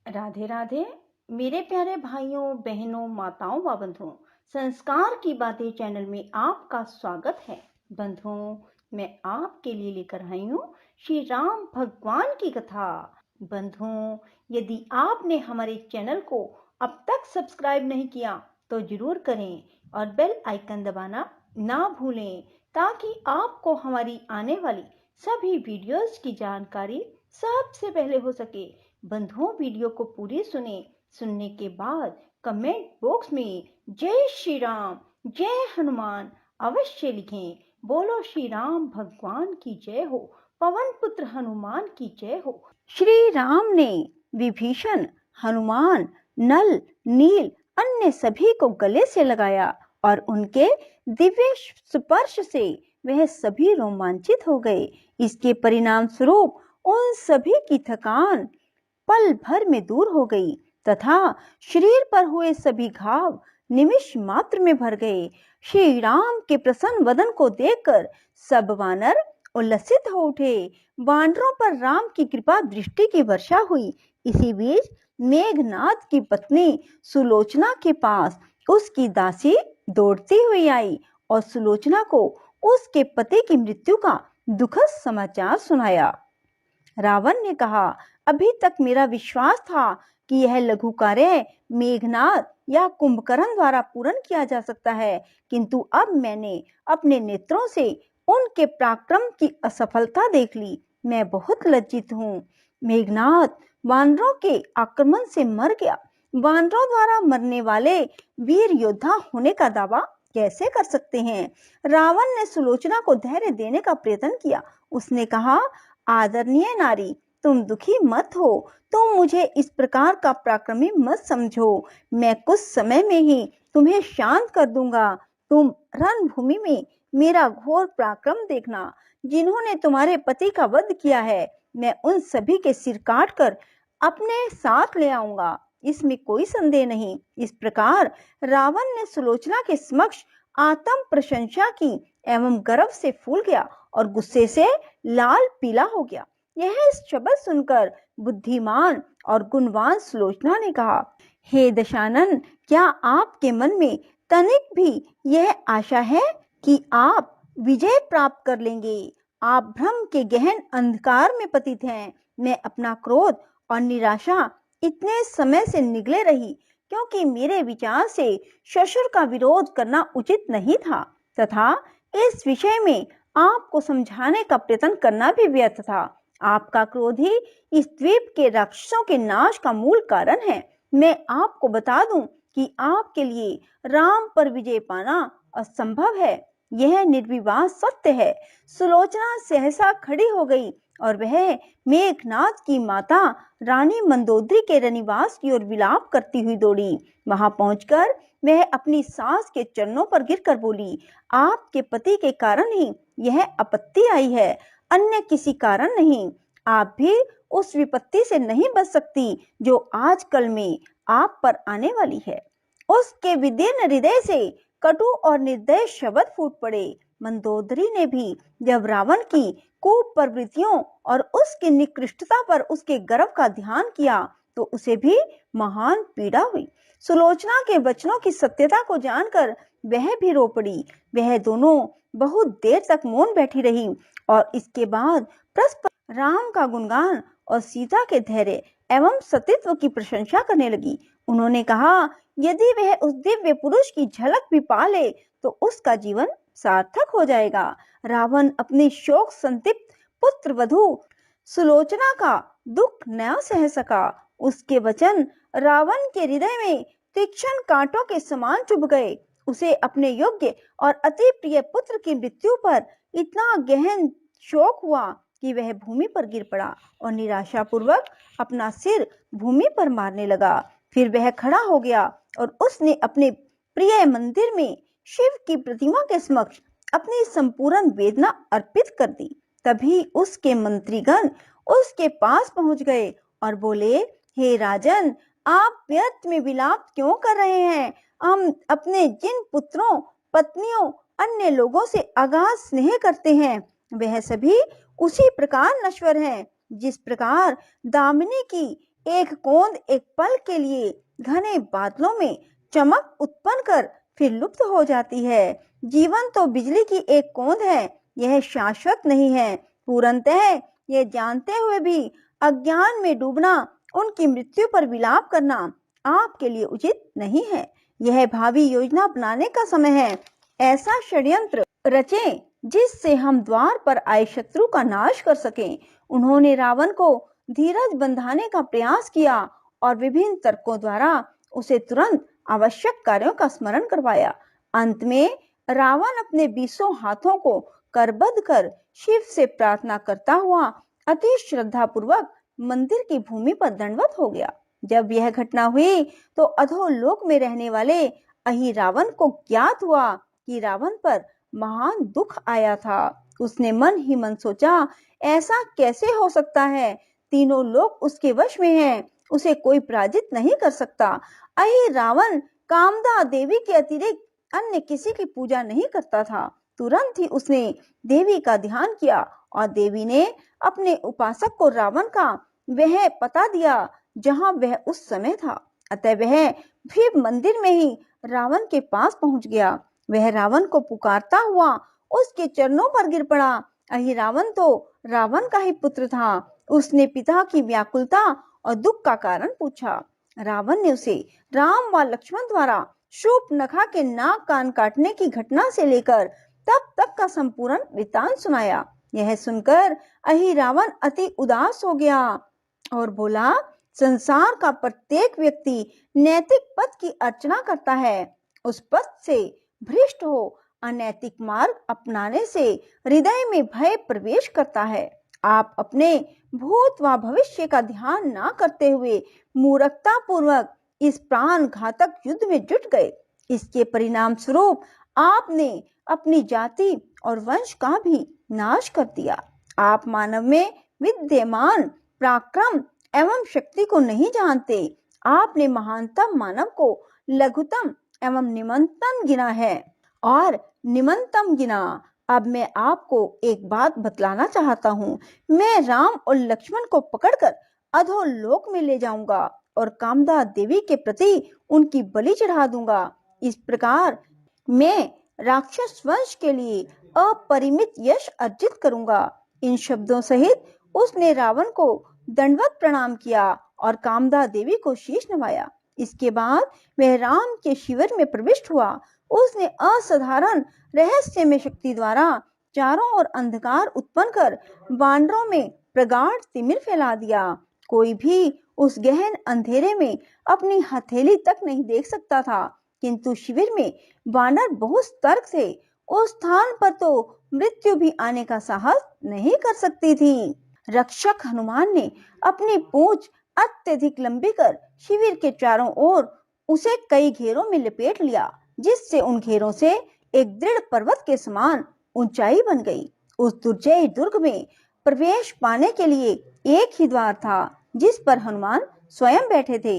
राधे राधे। मेरे प्यारे भाइयों बहनों माताओं व बंधुओं, संस्कार की बातें चैनल में आपका स्वागत है। बंधुओं, मैं आपके लिए लेकर आई हूँ श्री राम भगवान की कथा। बंधुओं, यदि आपने हमारे चैनल को अब तक सब्सक्राइब नहीं किया तो जरूर करें और बेल आइकन दबाना ना भूलें, ताकि आपको हमारी आने वाली सभी वीडियोस की जानकारी सबसे पहले हो सके। बंधुओं, वीडियो को पूरी सुनने के बाद कमेंट बॉक्स में जय श्री राम, जय हनुमान अवश्य लिखें। बोलो श्री राम भगवान की जय हो, पवन पुत्र हनुमान की जय हो। श्री राम ने विभीषण, हनुमान, नल, नील अन्य सभी को गले से लगाया और उनके दिव्य स्पर्श से वह सभी रोमांचित हो गए। इसके परिणाम स्वरूप उन सभी की थकान पल भर में दूर हो गई तथा शरीर पर हुए सभी घाव निमिष मात्र में भर गए। श्री राम के प्रसन्न वदन को देखकर सब वानर उल्लसित हो उठे। वानरों पर राम की कृपा दृष्टि की वर्षा हुई। इसी बीच मेघनाद की पत्नी सुलोचना के पास उसकी दासी दौड़ती हुई आई और सुलोचना को उसके पति की मृत्यु का दुखद समाचार सुनाया। रावण ने कहा, अभी तक मेरा विश्वास था कि यह लघु कार्य मेघनाद या कुंभकर्ण द्वारा पूर्ण किया जा सकता है, किंतु अब मैंने अपने नेत्रों से उनके पराक्रम की असफलता देख ली। मैं बहुत लज्जित हूँ। मेघनाद वानरों के आक्रमण से मर गया। वानरों द्वारा मरने वाले वीर योद्धा होने का दावा कैसे कर सकते हैं? रावण ने सुलोचना को धैर्य देने का प्रयत्न किया। उसने कहा, आदरणीय नारी, तुम दुखी मत हो। तुम मुझे इस प्रकार का पराक्रमी मत समझो। मैं कुछ समय में ही तुम्हें शांत कर दूंगा। तुम रणभूमि में मेरा घोर पराक्रम देखना। जिन्होंने तुम्हारे पति का वध किया है, मैं उन सभी के सिर काट कर अपने साथ ले आऊंगा, इसमें कोई संदेह नहीं। इस प्रकार रावण ने सुलोचना के समक्ष आत्म प्रशंसा की एवं गर्व से फूल गया और गुस्से से लाल पीला हो गया। यह शब्द सुनकर बुद्धिमान और गुणवान सुलोचना ने कहा, हे दशानन, क्या आपके मन में तनिक भी यह आशा है कि आप विजय प्राप्त कर लेंगे? आप भ्रम के गहन अंधकार में पतित हैं। मैं अपना क्रोध और निराशा इतने समय से निगले रही, क्योंकि मेरे विचार से ससुर का विरोध करना उचित नहीं था तथा इस विषय में आपको समझाने का प्रयत्न करना भी व्यर्थ था। आपका क्रोध ही इस द्वीप के राक्षसों के नाश का मूल कारण है। मैं आपको बता दूं कि आपके लिए राम पर विजय पाना असंभव है। यह निर्विवाद सत्य है। सुलोचना सहसा खड़ी हो गई और वह मेघनाद की माता रानी मंदोदरी के रनिवास की ओर विलाप करती हुई दौड़ी। वहां पहुंचकर वह अपनी सास के चरणों पर गिरकर बोली, आपके पति के कारण ही यह आपत्ति आई है, अन्य किसी कारण नहीं। आप भी उस विपत्ति से नहीं बच सकती जो आजकल में आप पर आने वाली है। उसके विदीर्ण हृदय से कटु और निर्दय शब्द फूट पड़े। मंदोदरी ने भी जब रावण की कुप्रवृत्तियों और उसकी निकृष्टता पर उसके गर्व का ध्यान किया तो उसे भी महान पीड़ा हुई। सुलोचना के वचनों की सत्यता को जानकर वह भी रो पड़ी। वह दोनों बहुत देर तक मौन बैठी रही और इसके बाद परस्पर राम का गुणगान और सीता के धैर्य एवं सतीत्व की प्रशंसा करने लगी। उन्होंने कहा, यदि वह उस दिव्य पुरुष की झलक भी पा ले तो उसका जीवन सार्थक हो जाएगा। रावण अपने शोक संतप्त पुत्र वधू सुलोचना का दुख न सह सका। उसके वचन रावण के हृदय में तीक्ष्ण कांटों के समान चुभ गए। उसे अपने योग्य और अति प्रिय पुत्र की मृत्यु पर इतना गहन शोक हुआ कि वह भूमि पर गिर पड़ा और निराशापूर्वक अपना सिर भूमि पर मारने लगा। फिर वह खड़ा हो गया और उसने अपने प्रिय मंदिर में शिव की प्रतिमा के समक्ष अपनी संपूर्ण वेदना अर्पित कर दी। तभी उसके मंत्रीगण उसके पास पहुंच गए और बोले, हे राजन, आप व्यर्थ में विलाप क्यों कर रहे हैं? हम अपने जिन पुत्रों, पत्नियों, अन्य लोगों से अगाध स्नेह करते हैं, वह सभी उसी प्रकार नश्वर हैं जिस प्रकार दामिनी की एक कोंद एक पल के लिए घने बादलों में चमक उत्पन्न कर फिर लुप्त हो जाती है। जीवन तो बिजली की एक कोंद है, यह शाश्वत नहीं है। पूर्णतः यह जानते हुए भी अज्ञान में डूबना, उनकी मृत्यु पर विलाप करना आपके लिए उचित नहीं है। यह भावी योजना बनाने का समय है। ऐसा षड्यंत्र रचें जिससे हम द्वार पर आए शत्रु का नाश कर सकें। उन्होंने रावण को धीरज बंधाने का प्रयास किया और विभिन्न तर्कों द्वारा उसे तुरंत आवश्यक कार्यों का स्मरण करवाया। अंत में रावण अपने 20 हाथों को करबद्ध कर शिव से प्रार्थना करता हुआ अति श्रद्धा पूर्वक मंदिर की भूमि पर दंडवत हो गया। जब यह घटना हुई तो अधोलोक में रहने वाले अहिरावण को ज्ञात हुआ कि रावण पर महान दुख आया था। उसने मन ही मन सोचा, ऐसा कैसे हो सकता है? तीनों लोग उसके वश में हैं, उसे कोई पराजित नहीं कर सकता। अहिरावण कामदा देवी के अतिरिक्त अन्य किसी की पूजा नहीं करता था। तुरंत ही उसने देवी का ध्यान किया और देवी ने अपने उपासक को रावण का वह पता दिया जहां वह उस समय था। अतः वह भी मंदिर में ही रावण के पास पहुंच गया। वह रावण को पुकारता हुआ उसके चरणों पर गिर पड़ा। अहिरावण तो रावण का ही पुत्र था। उसने पिता की व्याकुलता और दुख का कारण पूछा। रावण ने उसे राम व लक्ष्मण द्वारा शूर्पणखा के नाक कान काटने की घटना से लेकर तब तक का संपूर्ण वृत्तांत सुनाया। यह सुनकर अहिरावण अति उदास हो गया और बोला, संसार का प्रत्येक व्यक्ति नैतिक पथ की अर्चना करता है। उस पथ से भ्रष्ट हो अनैतिक मार्ग अपनाने से हृदय में भय प्रवेश करता है। आप अपने भूत व भविष्य का ध्यान ना करते हुए मूर्खता पूर्वक इस प्राण घातक युद्ध में जुट गए। इसके परिणाम स्वरूप आपने अपनी जाति और वंश का भी नाश कर दिया। आप मानव में विद्यमान पराक्रम एवं शक्ति को नहीं जानते। आपने महानतम मानव को लघुतम एवं निम्नतम गिना है और निम्नतम गिना। अब मैं आपको एक बात बतलाना चाहता हूँ। मैं राम और लक्ष्मण को पकड़कर अधोलोक में ले जाऊंगा और कामदा देवी के प्रति उनकी बलि चढ़ा दूंगा। इस प्रकार मैं राक्षस वंश के लिए अपरिमित यश अर्जित करूंगा। इन शब्दों सहित उसने रावण को दंडवत प्रणाम किया और कामदा देवी को शीश नवाया। इसके बाद वह राम के शिविर में प्रविष्ट हुआ। उसने असाधारण रहस्यमय शक्ति द्वारा चारों ओर अंधकार उत्पन्न कर वानरों में प्रगाढ़ तिमिर फैला दिया। कोई भी उस गहन अंधेरे में अपनी हथेली तक नहीं देख सकता था, किंतु शिविर में वानर बहुत सतर्क थे। उस स्थान पर तो मृत्यु भी आने का साहस नहीं कर सकती थी। रक्षक हनुमान ने अपनी पूंछ अत्यधिक लंबी कर शिविर के चारों ओर उसे कई घेरों में लपेट लिया, जिससे उन घेरों से एक दृढ़ पर्वत के समान ऊंचाई बन गई। उस दुर्जय दुर्ग में प्रवेश पाने के लिए एक ही द्वार था, जिस पर हनुमान स्वयं बैठे थे।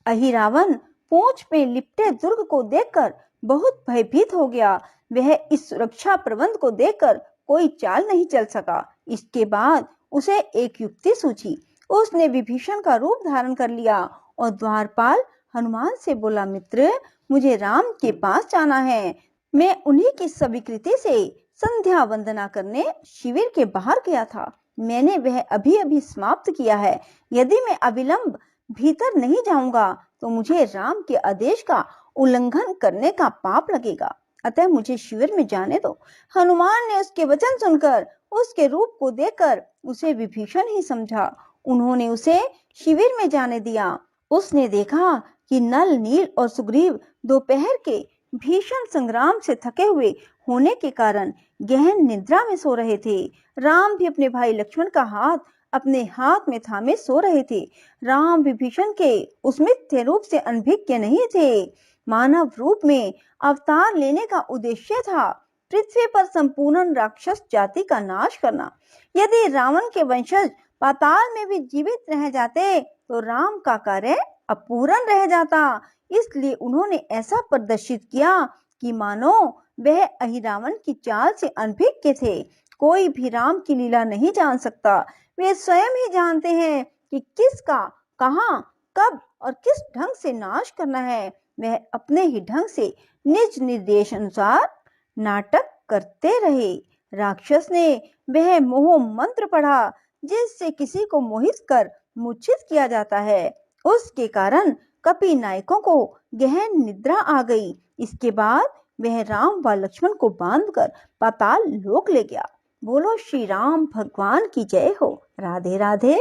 अहिरावण पूंछ में लिपटे दुर्ग को देखकर बहुत भयभीत हो गया। वह इस सुरक्षा प्रबंध को देखकर कोई चाल नहीं चल सका। इसके बाद उसे एक युक्ति सूझी। उसने विभीषण का रूप धारण कर लिया और द्वारपाल हनुमान से बोला, मित्र, मुझे राम के पास जाना है। मैं उन्हीं की स्वीकृति से संध्या वंदना करने शिविर के बाहर गया था। मैंने वह अभी अभी समाप्त किया है। यदि मैं अविलंब भीतर नहीं जाऊंगा तो मुझे राम के आदेश का उल्लंघन करने का पाप लगेगा। अतः मुझे शिविर में जाने दो। हनुमान ने उसके वचन सुनकर उसके रूप को देखकर उसे विभीषण ही समझा। उन्होंने उसे शिविर में जाने दिया। उसने देखा कि नल, नील और सुग्रीव दोपहर के भीषण संग्राम से थके हुए होने के कारण गहन निद्रा में सो रहे थे। राम भी अपने भाई लक्ष्मण का हाथ अपने हाथ में थामे सो रहे थे। राम विभीषण के उस मिथ्य रूप से अनभिज्ञ नहीं थे। मानव रूप में अवतार लेने का उद्देश्य था पृथ्वी पर संपूर्ण राक्षस जाति का नाश करना। यदि रावण के वंशज पाताल में भी जीवित रह जाते तो राम का कार्य अपूर्ण रह जाता। इसलिए उन्होंने ऐसा प्रदर्शित किया कि मानो वह अहिरावण की चाल से अनभिज्ञ थे। कोई भी राम की लीला नहीं जान सकता। वे स्वयं ही जानते हैं कि किसका कहाँ, कब और किस ढंग से नाश करना है, वह अपने ही ढंग से निज निर्देश अनुसार नाटक करते रहे। राक्षस ने वह मोह मंत्र पढ़ा जिससे किसी को मोहित कर मूर्छित किया जाता है। उसके कारण कपि नायकों को गहन निद्रा आ गई। इसके बाद वह राम व लक्ष्मण को बांधकर पाताल लोक ले गया। बोलो श्री राम भगवान की जय हो। राधे राधे।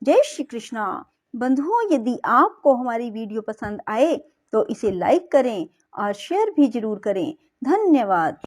जय श्री कृष्णा। बंधुओं, यदि आपको हमारी वीडियो पसंद आए तो इसे लाइक करें और शेयर भी जरूर करें। धन्यवाद।